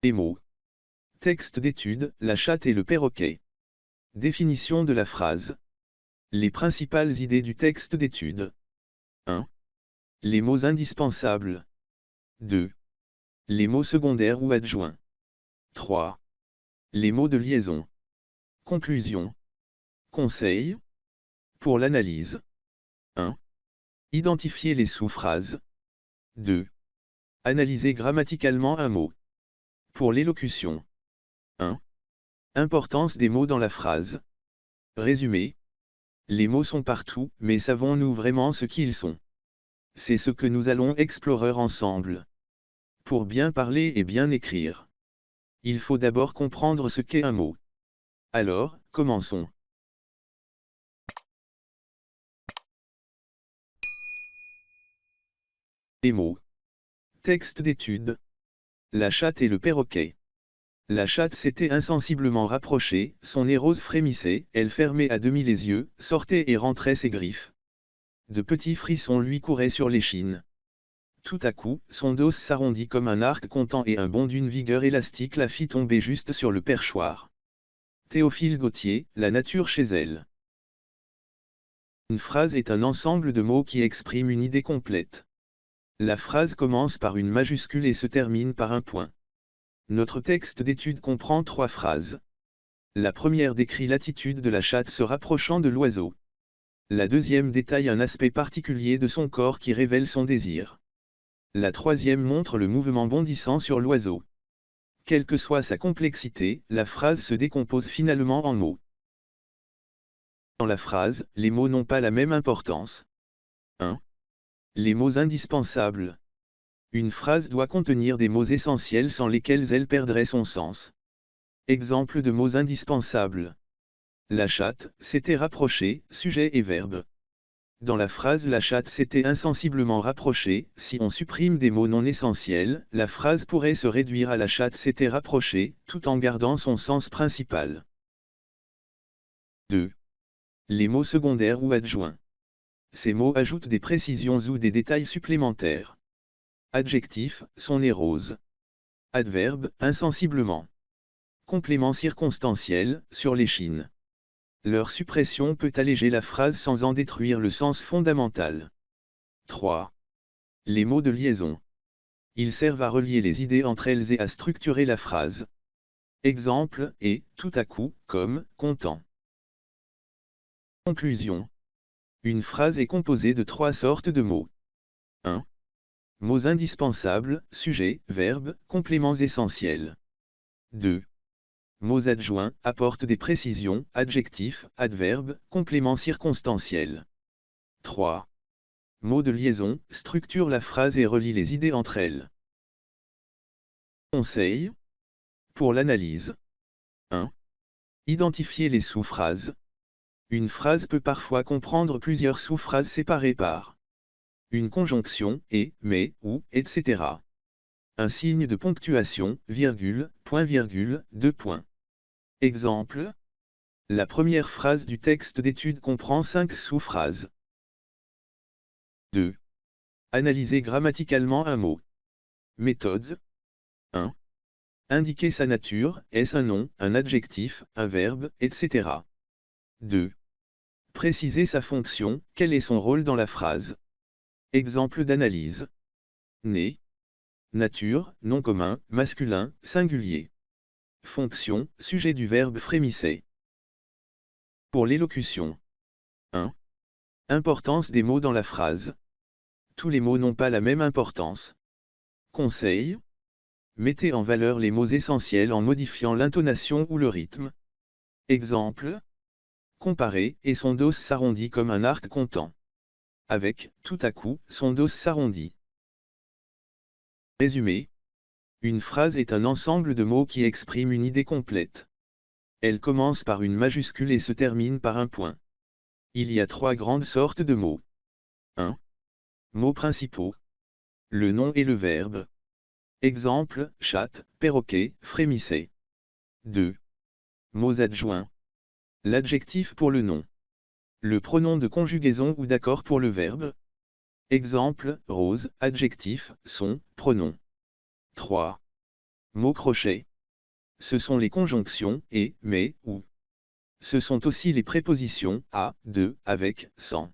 Les mots. Texte d'étude, la chatte et le perroquet. Définition de la phrase. Les principales idées du texte d'étude. 1. Les mots indispensables. 2. Les mots secondaires ou adjoints. 3. Les mots de liaison. Conclusion. Conseil. Pour l'analyse. 1. Identifier les sous-phrases. 2. Analyser grammaticalement un mot. Pour l'élocution. 1. Importance des mots dans la phrase. Résumé. Les mots sont partout, mais savons-nous vraiment ce qu'ils sont? C'est ce que nous allons explorer ensemble. Pour bien parler et bien écrire, il faut d'abord comprendre ce qu'est un mot. Alors, commençons. Les mots. Texte d'étude. La chatte et le perroquet. La chatte s'était insensiblement rapprochée, son nez rose frémissait, elle fermait à demi les yeux, sortait et rentrait ses griffes. De petits frissons lui couraient sur l'échine. Tout à coup, son dos s'arrondit comme un arc comptant et un bond d'une vigueur élastique la fit tomber juste sur le perchoir. Théophile Gautier, La nature chez elle. Une phrase est un ensemble de mots qui exprime une idée complète. La phrase commence par une majuscule et se termine par un point. Notre texte d'étude comprend 3 phrases. La première décrit l'attitude de la chatte se rapprochant de l'oiseau. La deuxième détaille un aspect particulier de son corps qui révèle son désir. La troisième montre le mouvement bondissant sur l'oiseau. Quelle que soit sa complexité, la phrase se décompose finalement en mots. Dans la phrase, les mots n'ont pas la même importance. 1. Les mots indispensables. Une phrase doit contenir des mots essentiels sans lesquels elle perdrait son sens. Exemple de mots indispensables. La chatte s'était rapprochée, sujet et verbe. Dans la phrase la chatte s'était insensiblement rapprochée, si on supprime des mots non essentiels, la phrase pourrait se réduire à la chatte s'était rapprochée, tout en gardant son sens principal. 2. Les mots secondaires ou adjoints. Ces mots ajoutent des précisions ou des détails supplémentaires. Adjectif, son nez rose. Adverbe, insensiblement. Complément circonstanciel, sur l'échine. Leur suppression peut alléger la phrase sans en détruire le sens fondamental. 3. Les mots de liaison. Ils servent à relier les idées entre elles et à structurer la phrase. Exemple, et, tout à coup, comme, content. Conclusion. Une phrase est composée de 3 sortes de mots. 1. Mots indispensables, sujet, verbe, compléments essentiels. 2. Mots adjoints, apportent des précisions, adjectifs, adverbes, compléments circonstanciels. 3. Mots de liaison, structurent la phrase et relient les idées entre elles. Conseil. Pour l'analyse. 1. Identifier les sous-phrases. Une phrase peut parfois comprendre plusieurs sous-phrases séparées par une conjonction, et, mais, ou, etc. Un signe de ponctuation, virgule, point virgule, 2 points. Exemple. La première phrase du texte d'étude comprend 5 sous-phrases. 2. Analyser grammaticalement un mot. Méthode. 1. Indiquer sa nature, est-ce un nom, un adjectif, un verbe, etc. 2. Préciser sa fonction, quel est son rôle dans la phrase. Exemple d'analyse. Né. Nature, nom commun, masculin, singulier. Fonction, sujet du verbe frémissait. Pour l'élocution. 1. Importance des mots dans la phrase. Tous les mots n'ont pas la même importance. Conseil. Mettez en valeur les mots essentiels en modifiant l'intonation ou le rythme. Exemple. Comparer, et son dos s'arrondit comme un arc comptant. Avec, tout à coup, son dos s'arrondit. Résumé. Une phrase est un ensemble de mots qui exprime une idée complète. Elle commence par une majuscule et se termine par un point. Il y a 3 grandes sortes de mots. 1. Mots principaux. Le nom et le verbe. Exemple, chatte, perroquet, frémissait. 2. Mots adjoints. L'adjectif pour le nom. Le pronom de conjugaison ou d'accord pour le verbe. Exemple, rose, adjectif, son, pronom. 3. Mot crochet. Ce sont les conjonctions et, mais, ou. Ce sont aussi les prépositions à, de, avec, sans.